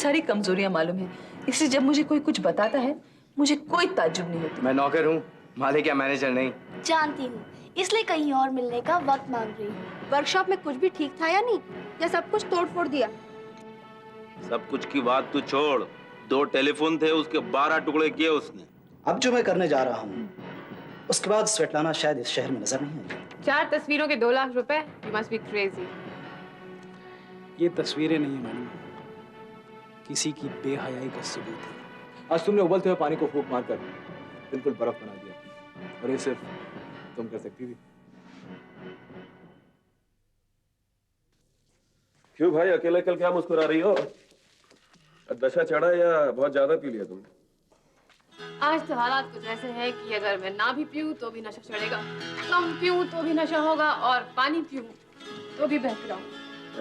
सारी कमजोरियां मालूम है, इसलिए जब मुझे कोई कुछ बताता है मुझे कोई ताज्जुब नहीं होती। मैं नौकर हूँ, मालिक या मैनेजर नहीं। जानती हूँ, इसलिए कहीं और मिलने का वक्त मांग रही हूँ। वर्कशॉप में कुछ भी ठीक था या नहीं, या सब कुछ तोड़ फोड़ दिया? सब कुछ की बात तू छोड़, 2 टेलीफोन थे, उसके 12 टुकड़े किए उसने। अब जो मैं करने जा रहा हूँ उसके बाद स्वेटलाना शायद इस शहर में नजर नहीं आएगी। 4 तस्वीरों के 2 लाख रुपए, यू मस्ट बी क्रेजी। ये तस्वीरें नहीं है मैडम, किसी की बेहयाई का सबूत है। आज तुमने उबलते हुए पानी को फूंक मारकर बिल्कुल बर्फ बना दिया, और ये सिर्फ तुम कर सकती थी। क्यों भाई, अकेले कल क्या मुस्कुरा रही हो? नशा चढ़ा या बहुत ज्यादा पी लिया तुमने? आज तो हालात कुछ ऐसे हैं कि अगर मैं ना भी पीऊं तो भी नशा चढ़ेगा, कम पीऊं तो भी नशा होगा, और पानी पीऊं तो भी बह जाऊं।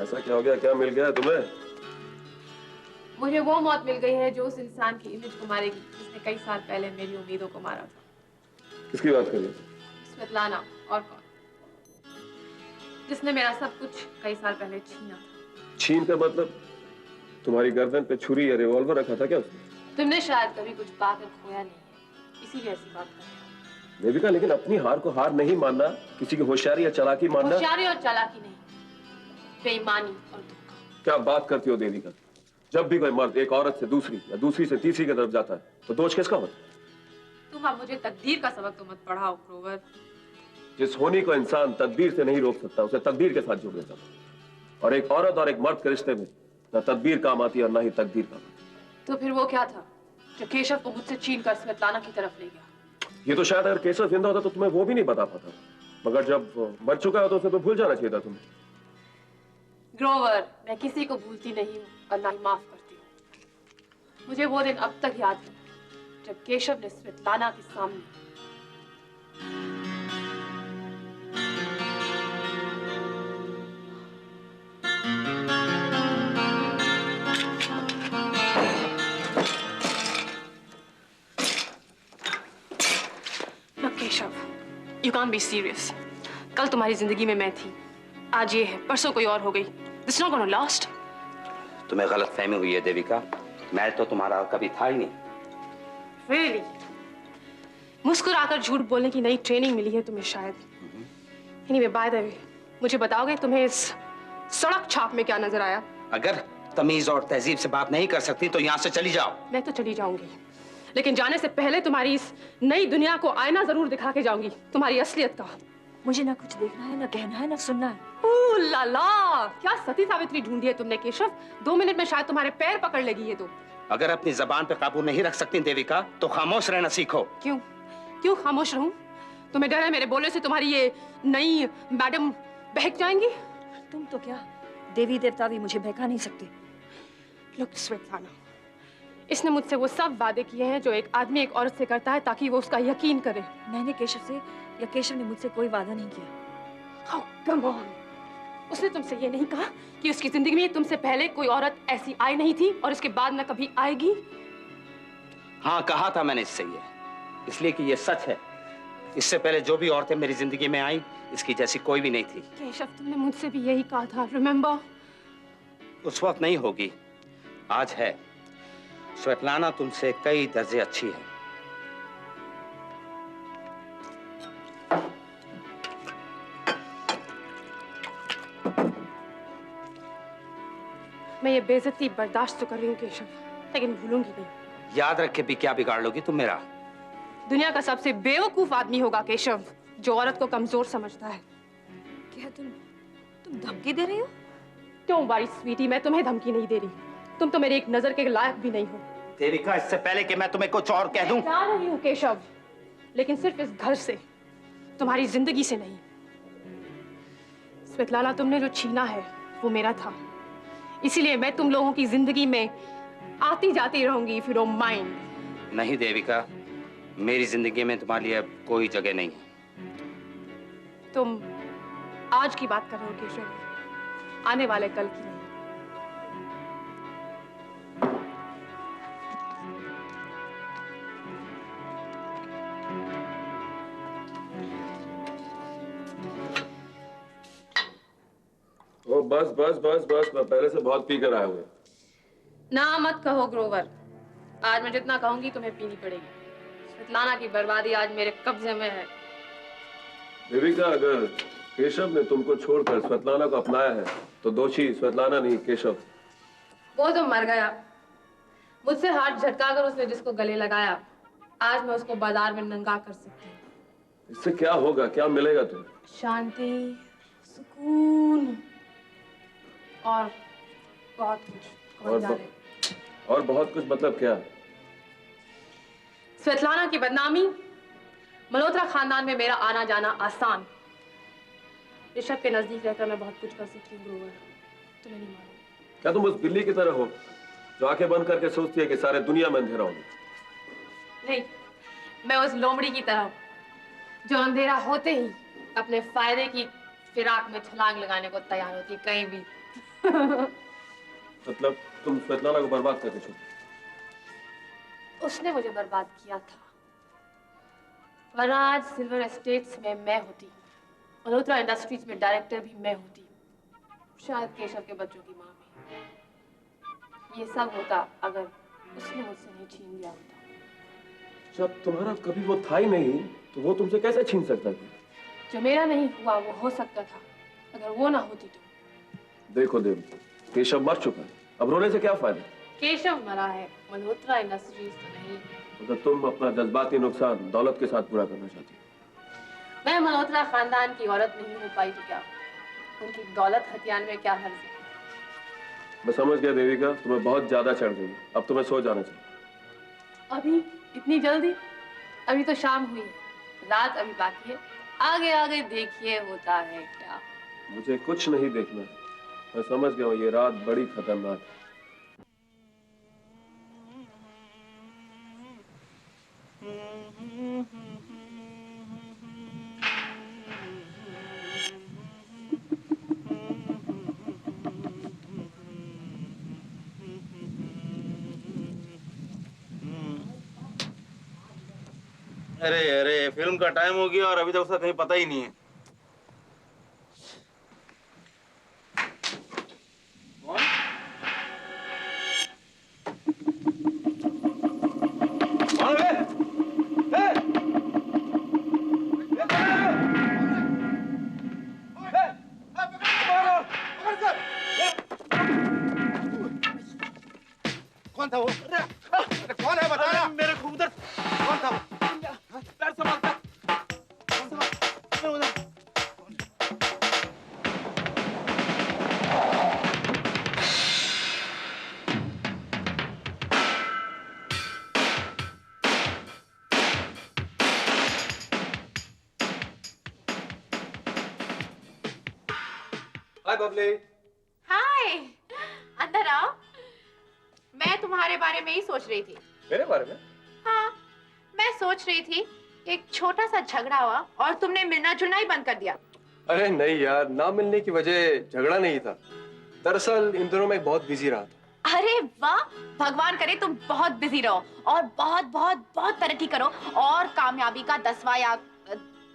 ऐसा क्या हो गया, क्या मिल गया तुम्हें? मुझे वो मौत मिल गई है जो उस इंसान की इमेज को मारेगी जिसने कई साल पहले मेरी उम्मीदों को मारा था। किसकी बात कर रही हो? स्वेतलाना, और कौन, जिसने मेरा सब कुछ कई साल पहले छीना था। छीन का मतलब तुम्हारी गर्दन पे छुरी या रिवॉल्वर रखा था क्या उसने? तुमने शायद कभी कुछ पाकर खोया नहीं है, इसीलिए ऐसी बात कर रहे हो। देविका, लेकिन अपनी हार को हार नहीं मानना, किसी की होशियारी या चालाकी मानना। होशियारी और चालाकी नहीं, बेईमानी और धोखा। क्या बात करती हो देविका? जब भी कोई मर्द एक औरत से दूसरी या दूसरी से तीसरी की तरफ जाता है तो दोष किसका होता है? तुम अब मुझे तकदीर का सबक तो मत पढ़ाओ ग्रोवर। जिस होनी को इंसान तदबीर से नहीं रोक सकता उसे तकदीर के साथ जोड़ देता है, और एक औरत और एक मर्द के रिश्ते में न तदबीर काम आती है और न ही तकदीर काम आती है। तो फिर वो क्या था जो केशव को मुझसे छीन कर स्वेतलाना की तरफ ले गया? ये तो शायद अगर केशव जिंदा होता तो तुम्हें वो भी नहीं बता पाता, मगर जब मर चुका है तो उसे तो भूल जाना चाहिए था तुम्हें। ग्रोवर, मैं किसी को भूलती नहीं हूँ और ना ही माफ करती हूँ। मुझे वो दिन अब तक याद है जब केशव ने स्वेतलाना के सामने Keshav, you can't be serious. कल तुम्हारी जिंदगी में मैं थी, आज ये है, परसों कोई और हो गई। This is not gonna last. तुम्हें गलतफहमी हुई है देविका, मैं तो तुम्हारा कभी था ही नहीं। Really? मुस्कुराकर झूठ बोलने की नई ट्रेनिंग मिली है तुम्हें शायद। Anyway, by the way, मुझे बताओगे तुम्हें इस सड़क छाप में क्या नजर आया? अगर तमीज और तहजीब से बात नहीं कर सकती तो यहाँ से चली जाओ। मैं तो चली जाऊंगी, लेकिन जाने से पहले तुम्हारी इस नई दुनिया को आईना जरूर दिखा के जाऊंगी, तुम्हारी असलियत का। मुझे ना कुछ देखना है, ना कहना है, ना सुनना है। ओह लाला, क्या सती सावित्री ढूंढी है तुमने केशव? 2 मिनट में शायद तुम्हारे पैर पकड़ लेगी ये तो। अगर अपनी जबान पे काबू नहीं रख सकती देविका तो खामोश रहना सीखो। क्यों क्यों खामोश रहूं? तुम्हें डर है मेरे बोलने से तुम्हारी ये नई मैडम बहक जाएंगी? तुम तो क्या, देवी देवता भी मुझे बहका नहीं सकते। लुक स्वेतलाना, इसने मुझसे वो सब वादे किए हैं जो एक आदमी एक औरत से करता है ताकि वो उसका यकीन करे। मैंने केशव से या केशव ने मुझसे कोई वादा नहीं किया। Oh, come on. उसने तुमसे ये नहीं कहा कि उसकी जिंदगी में तुमसे पहले कोई औरत ऐसी आई नहीं थी और इसके बाद न कभी आएगी? हाँ, कहा था मैंने इससे ये, इसलिए कि ये सच है। इससे पहले जो भी औरतें मेरी जिंदगी में आई, इसकी जैसी कोई भी नहीं थी। केशव, तुमने मुझसे भी यही कहा था, रिमेम्बर? उस वक्त नहीं होगी, आज है। स्वेतलाना तुमसे कई दर्जे अच्छी है। मैं ये बेइज्जती बर्दाश्त तो कर रही हूँ केशव, लेकिन भूलूंगी नहीं। याद रख के भी क्या बिगाड़ लोगी तुम मेरा? दुनिया का सबसे बेवकूफ आदमी होगा केशव जो औरत को कमजोर समझता है। क्या तुम धमकी दे रही हो? डोंट वरी स्वीटी, मैं तुम्हें धमकी नहीं दे रही। तुम तो मेरे एक नजर के लायक भी नहीं हो। देविका, इससे पहले कि मैं तुम्हें कुछ और कह दूं। जा रही हूँ केशव, लेकिन सिर्फ इस घर से, तुम्हारी जिंदगी से नहीं। स्वेतलाना, तुमने जो छीना है वो मेरा था, इसीलिए मैं तुम लोगों की जिंदगी में आती जाती रहूंगी, इफ यू डोंट माइंड। नहीं देविका, मेरी जिंदगी में तुम्हारे लिए अब कोई जगह नहीं है। तुम आज की बात कर रहे हो केशव, आने वाले कल की नहीं। ओ बस बस बस बस, मैं पहले से बहुत पी कर आया हूँ। ना मत कहो ग्रोवर, आज मैं जितना कहूंगी तुम्हें पीनी पड़ेगी। स्वेतलाना की बर्बादी आज मेरे कब्जे में है। देविका, अगर केशव ने तुमको छोड़कर स्वेतलाना को अपनाया है तो दोषी स्वेतलाना नहीं केशव। वो तो मर गया, मुझसे हाथ झटकाकर उसने जिसको गले लगाया, आज मैं उसको बाजार में नंगा कर सकती हूँ। इससे क्या होगा, क्या मिलेगा तुम्हें? शांति, सुकून और बहुत कुछ। और बहुत कुछ मतलब क्या? स्वेतलाना की बदनामी, मल्होत्रा खानदान में मेरा आना जाना आसान। ऋषभ के नजदीक रहकर मैं बहुत कुछ कर सकती हूँ ग्रोवर, तुम्हें नहीं मालूम। क्या तुम उस बिल्ली की तरह हो जो आंखें बंद करके सोचती है कि सारे दुनिया में अंधेरा होगा? नहीं, मैं उस लोमड़ी की तरह हूँ जो अंधेरा होते ही अपने फायदे की फिराक में छलांग लगाने को तैयार होती है कहीं भी। मतलब तुम स्वेतलाना को बर्बाद करके छोड़? उसने मुझे बर्बाद किया था, वरना आज सिल्वर एस्टेट्स में मैं होती, मल्होत्रा इंडस्ट्रीज में डायरेक्टर भी मैं होती, शायद केशव के बच्चों की माँ भी। ये सब होता अगर उसने मुझसे नहीं छीन लिया होता। जब तुम्हारा कभी वो था ही नहीं तो वो तुमसे कैसे छीन सकता था? जो मेरा नहीं हुआ वो हो सकता था, अगर वो ना होती तो। देखो देव, केशव मर चुका है, अब रोने से क्या फायदा? केशव मरा है, मल्होत्रा इंडस्ट्रीज तो नहीं। तो तुम अपना जज्बाती नुकसान दौलत के साथ पूरा करना चाहती हो? मैं मल्होत्रा खानदान की औरत नहीं हो पाई तो क्या, उनकी दौलत हथियार में क्या हर्ज है? मैं समझ गया देविका, तुम्हें बहुत ज्यादा चढ़ गई, अब तुम्हें सो जाना चाहिए। अभी इतनी जल्दी? अभी तो शाम हुई, रात अभी बाकी है, आगे आगे देखिए होता है क्या। मुझे कुछ नहीं देखना है, मैं समझ गया हूँ ये रात बड़ी खतरनाक है। अरे अरे, फिल्म का टाइम हो गया और अभी तक उसका कहीं पता ही नहीं है। कौन था वो? अरे कौन है बताना? मेरे खूब दर्द। कौन था? पैर संभाल कर। हाय बबली। हाय, अंदर आओ। मैं तुम्हारे बारे में ही सोच रही थी। मेरे बारे में? हाँ, मैं सोच रही थी एक छोटा सा झगड़ा हुआ और तुमने मिलना जुलना ही बंद कर दिया। अरे नहीं यार, ना मिलने की वजह झगड़ा नहीं था। दरअसल इन दिनों मैं बहुत बिजी रहा था। अरे वाह, भगवान करे तुम बहुत बिजी रहो और बहुत बहुत बहुत तरक्की करो और कामयाबी का 10वां या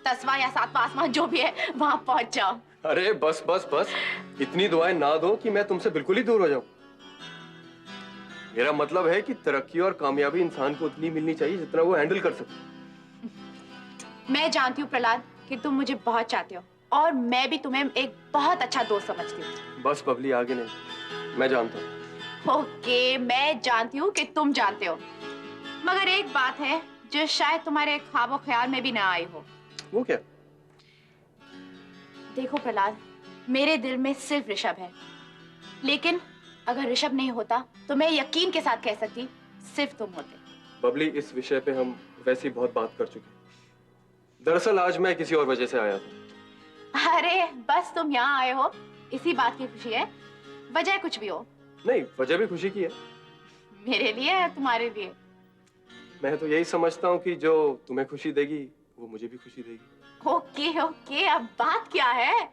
7वां आसमान जो भी है वहां पहुंच जाओ। अरे बस बस बस, इतनी दुआएं ना दो कि मैं तुमसे बिल्कुल ही दूर हो जाऊं। मेरा मतलब है कि तरक्की और कामयाबी इंसान को उतनी मिलनी चाहिए जितना वो हैंडल कर सके। मैं जानती हूँ प्रहलाद कि तुम मुझे बहुत चाहते हो और मैं भी तुम्हें एक बहुत अच्छा दोस्त समझती हूँ। बस बबली, आगे नहीं, मैं जानता हूँ। ओके, मैं जानती हूँ कि तुम जानते हो, मगर एक बात है जो शायद तुम्हारे ख्वाबो ख्याल में भी ना आई हो। वो क्या? देखो प्रहलाद, मेरे दिल में सिर्फ ऋषभ है, लेकिन अगर ऋषभ नहीं होता तो मैं यकीन के साथ कह सकती सिर्फ तुम होते। बबली, इस विषय पे हम वैसे ही बहुत बात कर चुके हैं। दरअसल आज मैं किसी और वजह से आया था। अरे बस तुम यहाँ आए हो इसी बात की खुशी है, वजह कुछ भी हो। नहीं, वजह भी खुशी की है। मेरे लिए है, तुम्हारे लिए। मैं तो यही समझता हूँ कि जो तुम्हें खुशी देगी वो मुझे भी खुशी देगी। ओके ओके, अब बात क्या है?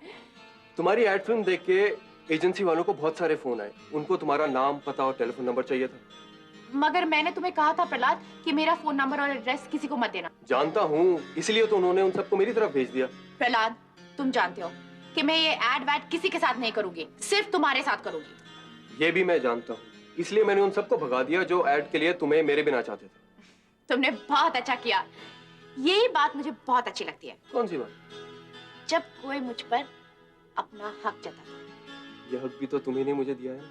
तुम्हारी एड फिल्म देख के एजेंसी वालों को बहुत सारे फोन आए। उनको तुम्हारा नाम, पता और टेलीफोन नंबर चाहिए था। मगर मैंने तुम्हें कहा था प्रहलाद कि मेरा फोन नंबर और एड्रेस किसी को मत देना। जानता हूँ, इसलिए तो उन्होंने उन सबको मेरी तरफ भेज दिया। प्रहलाद, तुम जानते हो कि मैं ये एड वैड किसी के साथ नहीं करूंगी, सिर्फ तुम्हारे साथ करूंगी। ये भी मैं जानता हूँ, इसलिए मैंने उन सबको भगा दिया जो ऐड के लिए तुम्हें मेरे बिना चाहते थे। तुमने बहुत अच्छा किया। यही बात मुझे बहुत अच्छी लगती है। कौन सी बात? जब कोई मुझ पर अपना हक जताता है। यह हक भी तो तुम्ही ने मुझे दिया है।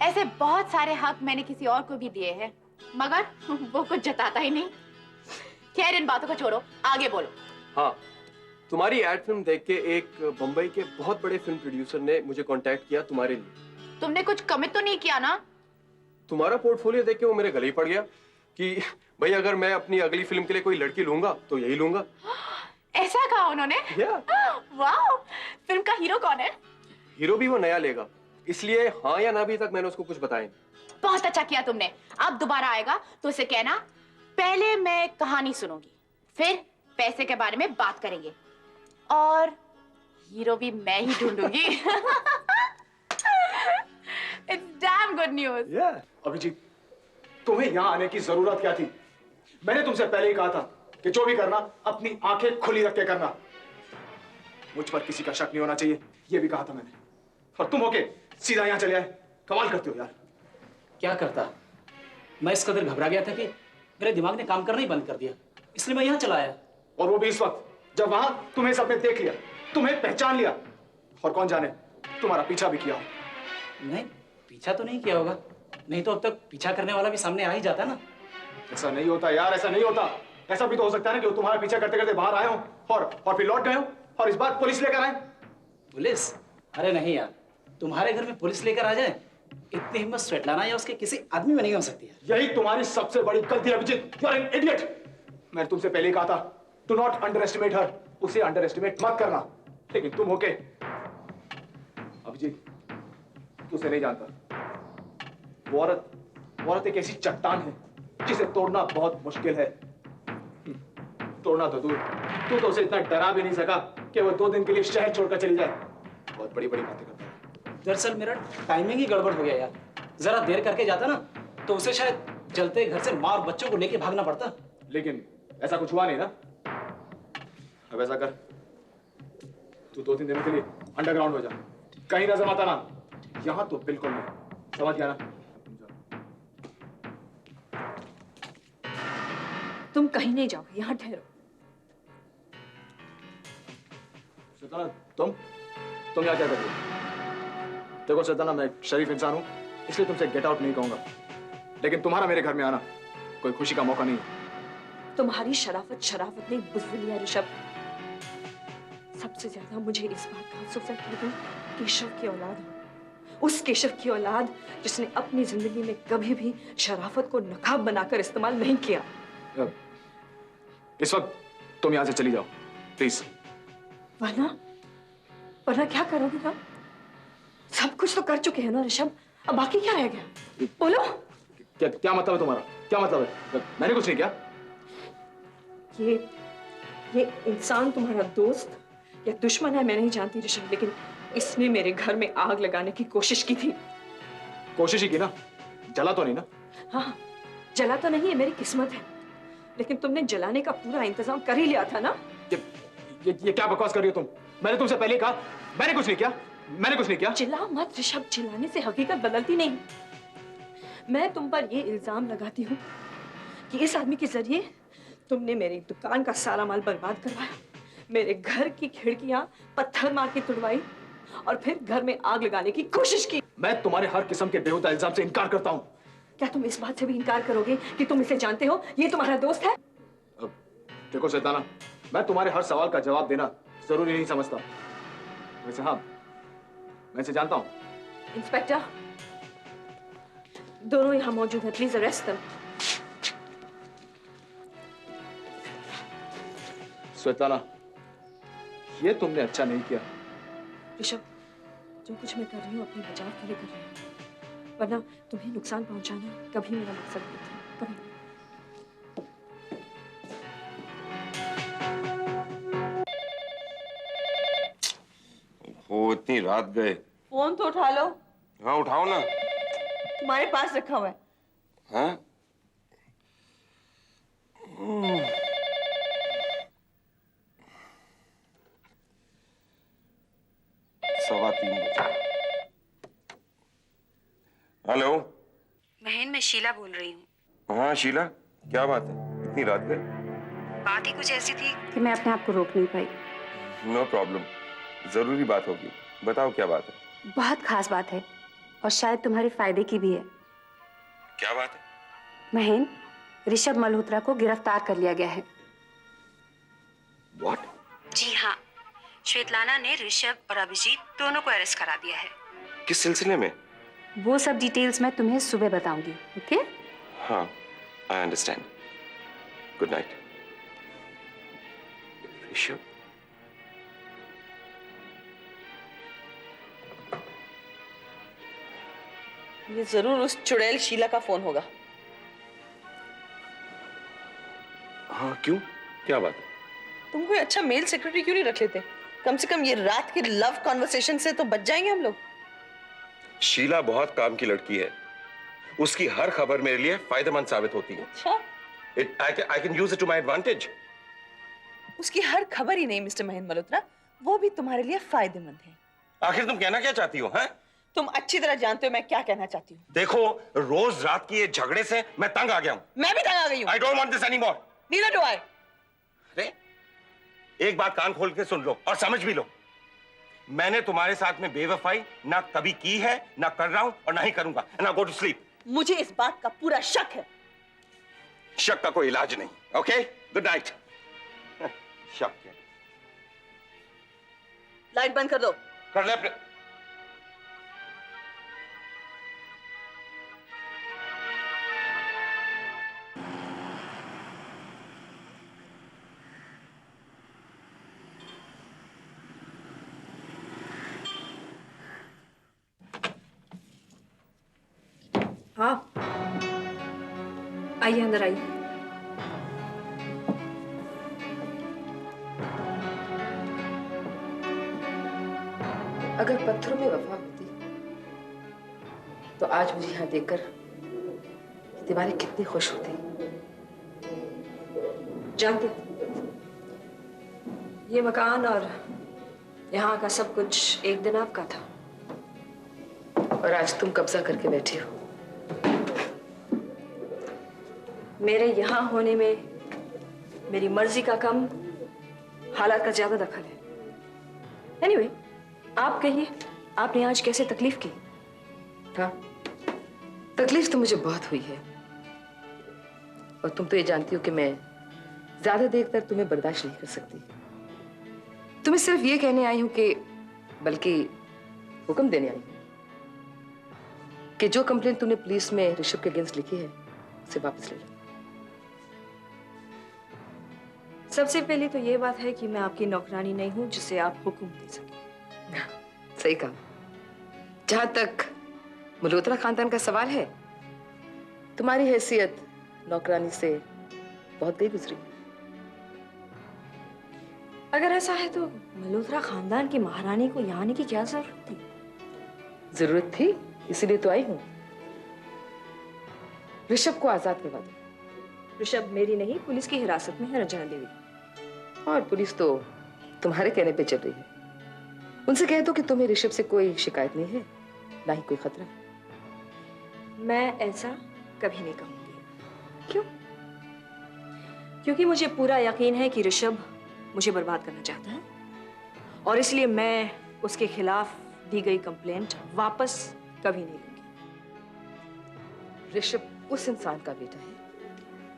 ऐसे बहुत सारे हक मैंने किसी और को भी दिए हैं, मगर वो कुछ जताता ही नहीं। खैर इन बातों को छोड़ो, आगे बोलो। हाँ, तुम्हारी एड फिल्म देख के एक बम्बई के बहुत बड़े फिल्म प्रोड्यूसर ने मुझे कांटेक्ट किया तुम्हारे लिए। तुमने कुछ कमिट तो नहीं किया ना? तुम्हारा पोर्टफोलियो देख के वो मेरे गले ही पड़ गया कि भाई अगर मैं अपनी अगली फिल्म के लिए कोई लड़की लूंगा तो यही लूंगा। ऐसा कहा उन्होंने? वाह, फिल्म का हीरो कौन है? हीरो भी वो नया लेगा, इसलिए हाँ या ना भी तक मैंने उसको कुछ बताया नहीं। बहुत अच्छा किया तुमने। अब दोबारा आएगा तो उसे कहना पहले मैं कहानी सुनूंगी, फिर पैसे के बारे में बात करेंगे और हीरो भी मैं ही ढूंढूंगी। It's damn good news. Abhijit, तुम्हें यहाँ आने की जरूरत क्या थी? मैंने तुमसे पहले ही कहा था कि जो भी करना अपनी आंखें खुली रख के करना। मुझ पर किसी का शक नहीं होना चाहिए, ये भी कहा था मैंने। और तुम होके सीधा यहाँ चले आए। कमाल करते हो यार। क्या करता? मैं इस कदर घबरा गया था कि मेरे दिमाग ने काम करना ही बंद कर दिया, इसलिए मैं यहाँ चला आया। और वो भी इस वक्त जब वहां तुम्हें सबने देख लिया, तुम्हें पहचान लिया, और कौन जाने तुम्हारा पीछा भी किया हो। नहीं, पीछा तो नहीं किया होगा, नहीं तो अब तक पीछा करने वाला भी सामने आ ही जाता ना। ऐसा नहीं होता यार, ऐसा नहीं होता। ऐसा भी तो हो सकता है ना कि वो तुम्हारा पीछा करते करते बाहर आए हो और फिर लौट गए हो और इस बार पुलिस लेकर आए। पुलिस? अरे नहीं यार, तुम्हारे घर में पुलिस लेकर आ जाए इतनी हिम्मत स्वेटलाना या उसके किसी आदमी में नहीं हो सकती है। यही तुम्हारी सबसे बड़ी गलती है Abhijeet. You are an idiot. मैंने तुमसे पहले ही कहा था, do not underestimate her. उसे अंडर एस्टिमेट मत करना। लेकिन तुम होके अभिजीत, तू उसे नहीं जानता। वो औरत एक ऐसी चट्टान है जिसे तोड़ना बहुत मुश्किल है। तोड़ना तो दूर, तू तो उसे इतना डरा भी नहीं सका कि वो 2 दिन के लिए शहर छोड़कर चली जाए। बहुत बड़ी बड़ी बातें करता है। दरअसल मेरा टाइमिंग ही गड़बड़ हो गया यार। जरा देर करके जाता ना तो उसे शायद जलते घर से माँ और बच्चों को लेके भागना पड़ता। लेकिन ऐसा कुछ हुआ नहीं ना। अब ऐसा कर, तू 2-3 दिनों के लिए अंडरग्राउंड हो जा, कहीं नजर आता ना। यहाँ तो बिल्कुल नहीं, समझ गया ना? तुम कहीं नहीं जाओ, यहाँ ठहरो। सैताना, तुम यहाँ क्या कर रही हो? देखो सैताना, मैं शरीफ इंसान हूँ, इसलिए तुमसे गेट आउट नहीं कहूंगा, लेकिन तुम्हारा मेरे घर में आना कोई खुशी का मौका नहीं है। तुम्हारी शराफत नहीं बुज़दिली है ऋषभ। सबसे ज्यादा मुझे इस बात का अफसोस है कि तुम केशव की औलाद हो। उस केशव की औलाद जिसने अपनी जिंदगी में कभी भी शराफत को नकाब बनाकर इस्तेमाल नहीं किया। इस वक्त तुम यहाँ से चली जाओ प्लीज। वरना क्या करोगे ना? सब कुछ तो कर चुके हैं ना ऋषभ, अब बाकी क्या रह गया? बोलो। क्या मतलब है तुम्हारा? क्या मतलब है? मैंने कुछ नहीं किया। ये इंसान तुम्हारा दोस्त या दुश्मन है मैं नहीं जानती ऋषभ, लेकिन इसने मेरे घर में आग लगाने की कोशिश की थी। कोशिश ही की ना, जला तो नहीं ना? हाँ, जला तो नहीं है, मेरी किस्मत है, लेकिन तुमने जलाने का पूरा इंतजाम कर ही लिया था ना। ये क्या बकवास कर रही हो तुम? मैंने तुमसे पहले कहा मैंने कुछ नहीं किया, मैंने कुछ नहीं किया। चिल्ला मत ऋषभ, चिल्लाने से हकीकत बदलती नहीं। मैं तुम पर ये इल्जाम लगाती हूँ कि इस आदमी के जरिए तुमने मेरी दुकान का सारा माल बर्बाद करवाया, मेरे घर की खिड़कियां पत्थर मार के तोड़वाई और फिर घर में आग लगाने की कोशिश की। मैं तुम्हारे हर किस्म के बेहुदा इल्जाम से इनकार करता हूँ। क्या तुम इस बात से भी इनकार करोगे कि तुम इसे जानते हो, ये तुम्हारा दोस्त है? देखो सैताना, मैं तुम्हारे हर सवाल का जवाब देना जरूरी नहीं समझता। वैसे हाँ, मैं इसे जानता हूँ। इंस्पेक्टर, दोनों यहाँ मौजूद हैं, प्लीज अरेस्ट देम। श्वेताना, ये तुमने अच्छा नहीं किया। ऋषभ, जो कुछ मैं कर रही हूँ अपने बचाव के लिए कर रही हूँ, वरना तुम्हें नुकसान पहुंचाना कभी मेरा मकसद नहीं था, कभी। वो इतनी रात गए। फोन तो उठा लो। हाँ उठाओ ना। तुम्हारे पास रखा हुआ है। हाँ? 3:15 बजे। हेलो। शीला बोल रही हूँ। हाँ शीला, क्या बात है, इतनी रात गए? बात ही कुछ ऐसी थी कि मैं अपने आप को रोक नहीं पाई। नो प्रॉब्लम, जरूरी बात होगी, बताओ क्या बात है। बहुत खास बात है और शायद तुम्हारे फायदे की भी है। क्या बात है? महेन, ऋषभ मल्होत्रा को गिरफ्तार कर लिया गया है। What? जी हाँ, श्वेतलाना ने ऋषभ और अभिजीत दोनों को अरेस्ट करा दिया है। किस सिलसिले में? वो सब डिटेल्स मैं तुम्हें सुबह बताऊंगी, ओके? हाँ, I understand. Good night. Rishabh, ये जरूर उस चुड़ैल शीला का फोन होगा। हाँ क्यों, क्या बात है? तुम कोई अच्छा मेल सेक्रेटरी क्यों नहीं रख लेते? कम से कम ये रात के लव कॉन्वर्सेशन से तो बच जाएंगे हम लोग। शीला बहुत काम की लड़की है, उसकी हर खबर मेरे लिए फायदेमंद साबित होती है। अच्छा? I can use it to my advantage. उसकी हर खबर ही नहीं मिस्टर महेंद्र मल्होत्रा, वो भी तुम्हारे लिए फायदेमंद है। आखिर तुम कहना क्या चाहती हो? हैं? तुम अच्छी तरह जानते हो मैं क्या कहना चाहती हूँ। देखो, रोज रात की ये झगड़े से मैं तंग आ गया हूँ। मैं भी तंग आ गई हूँ। I don't want this anymore. Neither do I. अरे, एक बात कान खोल के सुन लो और समझ भी लो। मैंने तुम्हारे साथ में बेवफाई ना कभी की है, ना कर रहा हूं और ना ही करूंगा। Now go to sleep. मुझे इस बात का पूरा शक है। शक का कोई इलाज नहीं। Okay, good night. शक है। लाइट बंद कर दो। कर ले अपने। हाँ, आइए अंदर आइए। अगर पत्थरों में वफा होती तो आज मुझे यहाँ देखकर दीवारें कितनी खुश होती। जानते, ये मकान और यहाँ का सब कुछ एक दिन आपका था और आज तुम कब्जा करके बैठी हो। मेरे यहाँ होने में मेरी मर्जी का कम, हालात का ज्यादा दखल है। एनीवे, आप कहिए, आपने आज कैसे तकलीफ की? हाँ, तकलीफ तो मुझे बहुत हुई है और तुम तो ये जानती हो कि मैं ज्यादा देर तक तुम्हें बर्दाश्त नहीं कर सकती। तुम्हें सिर्फ ये कहने आई हूं कि, बल्कि हुक्म देने आई हूं कि जो कंप्लेंट तुमने पुलिस में ऋषभ के अगेंस्ट लिखी है उसे वापस ले लो। सबसे पहले तो ये बात है कि मैं आपकी नौकरानी नहीं हूं जिसे आप हुक्म दे सके। सही कहा। जहां तक मल्होत्रा खानदान का सवाल है, तुम्हारी हैसियत नौकरानी से बहुत गई गुजरी। अगर ऐसा है तो मल्होत्रा खानदान की महारानी को यहाँ आने की क्या जरूरत थी? जरूरत थी, इसीलिए तो आई हूं। ऋषभ को आजाद करवा दो। ऋषभ मेरी नहीं, पुलिस की हिरासत में है रंजना देवी। और पुलिस तो तुम्हारे कहने पे चल रही है। उनसे कह दो कि तुम्हें ऋषभ से कोई शिकायत नहीं है, ना ही कोई खतरा। मैं ऐसा कभी नहीं कहूंगी। क्यों? क्योंकि मुझे पूरा यकीन है कि ऋषभ मुझे बर्बाद करना चाहता है और इसलिए मैं उसके खिलाफ दी गई कंप्लेंट वापस कभी नहीं लूंगी। ऋषभ उस इंसान का बेटा है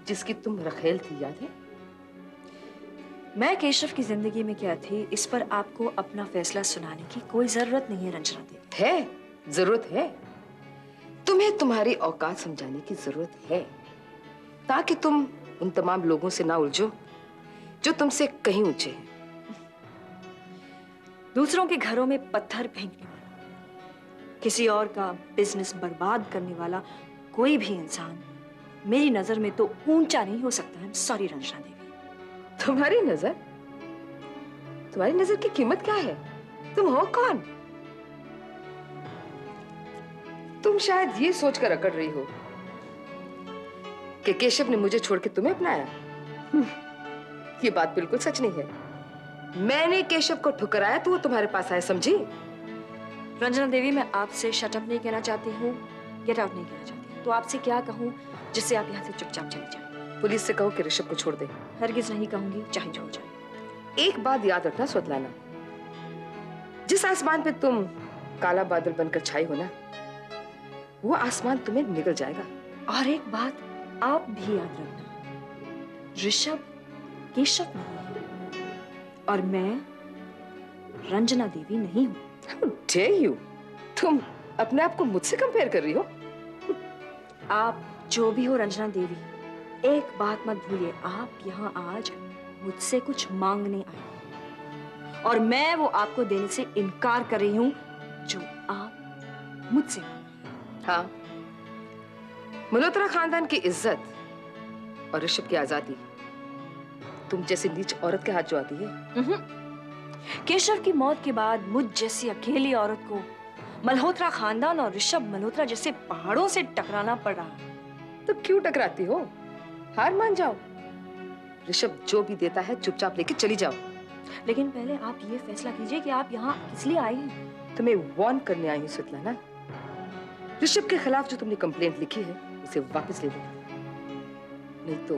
जिसकी तुम रखेल थी, याद है? मैं केशव की जिंदगी में क्या थी, इस पर आपको अपना फैसला सुनाने की कोई जरूरत नहीं है रंजना देवी। है, जरूरत है। तुम्हें तुम्हारी औकात समझाने की जरूरत है ताकि तुम उन तमाम लोगों से ना उलझो जो तुमसे कहीं ऊंचे हैं। दूसरों के घरों में पत्थर फेंकने वाला, किसी और का बिजनेस बर्बाद करने वाला कोई भी इंसान मेरी नजर में तो ऊंचा नहीं हो सकता है। सॉरी रंजना देवी। तुम्हारी नजर की कीमत क्या है? तुम हो कौन? तुम शायद ये सोचकर अकड़ रही हो कि केशव ने मुझे छोड़ के तुम्हें अपनाया। ये बात बिल्कुल सच नहीं है। मैंने केशव को ठुकराया तो वो तुम्हारे पास आया, समझी? रंजना देवी, मैं आपसे शट अप नहीं कहना चाहती हूँ, गेट आउट नहीं कहना चाहती हूँ। तो आपसे क्या कहूँ जिससे आप यहाँ से चुपचाप चले जाएं? पुलिस से कहो कि ऋषभ को छोड़ दे। हरगिज नहीं कहूंगी, चाहे जो हो जाए। एक बात याद रखना स्वतलाना, जिस आसमान पे तुम काला बादल बनकर छाई हो ना, वो आसमान तुम्हें निगल जाएगा। और एक बात आप भी याद रखना, ऋषभ केशव नहीं है और मैं रंजना देवी नहीं हूँ। How dare you? तुम अपने आप को मुझसे कंपेयर कर रही हो? आप जो भी हो रंजना देवी, एक बात मत भूलिए, आप यहाँ आज मुझसे कुछ मांगने आए और मैं वो आपको देने से इनकार कर रही हूँ जो आप मुझसे मांग। हाँ, मल्होत्रा खानदान की इज्जत और ऋषभ की आजादी तुम जैसी नीच औरत के हाथ जो आती है। केशव की मौत के बाद मुझ जैसी अकेली औरत को मल्होत्रा खानदान और ऋषभ मल्होत्रा जैसे पहाड़ों से टकराना पड़ रहा। तो क्यों टकराती हो? हार मान जाओ। ऋषभ जो भी देता है चुपचाप लेके चली जाओ। लेकिन पहले आप ये फैसला कीजिए कि आप यहाँ किस लिए आई हैं? तुम्हें वार्न करने आई हूँ स्वतलाना। ऋषभ के खिलाफ जो तुमने कंप्लेंट लिखी है उसे वापस ले लो, नहीं तो